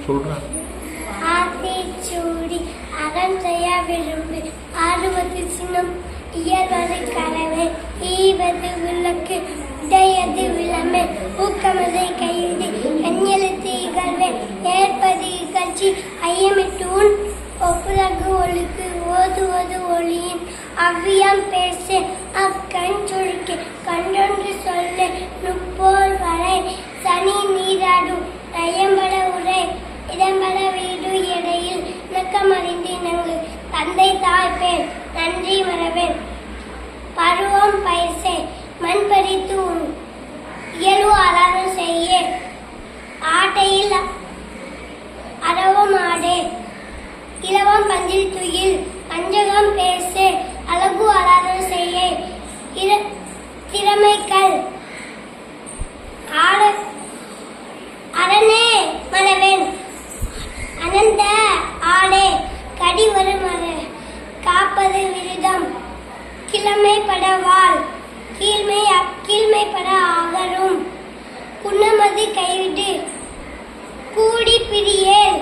சொல்றேன். ஆத்திச்சூடி அறம் செய்ய விரும்பு ஆறுவது சின்னம் இயல்வது கலவை ஈவது விளக்கு உடையது விளமை ஊக்கமதை கைது எண்ணெழுத்து இகழ்வே ஏற்பது இகழ்ச்சி ஐயமிட்டு உன் ஒப்புலகு ஒழுக்கு ஓதுவது ஒளியின் அவ்வியம் பேச அக்கண் சுழுக்கு கண்டொன்று சொல்ல நுப்போல் வரை சனி நீராடும் நயம்பட உரை இடம்பட வீடு இடையில் இணக்கமறிந்து இணங்கு தந்தை தாய் பேர் நன்றி மரபேன் பருவம் பயிர்சே மண் பறித்து உன் இயலு அலாரம் செய்ய ஆட்டையில் அரவம் ஆடே இலவம் பஞ்சில் துயில் பஞ்சகம் பேசே அழகு அலாரம் செய்ய திறமைகள் அரணே மனவேன் அனந்த ஆடே கடி வருமர காப்பது விருதம் கிழமைப்படவாள் கீழ்மைப்பட ஆகரும் குணமது கைவிட்டு கூடி பிரியேல்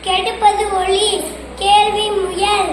கெடுப்பது ஒளி கேள்வி முயல்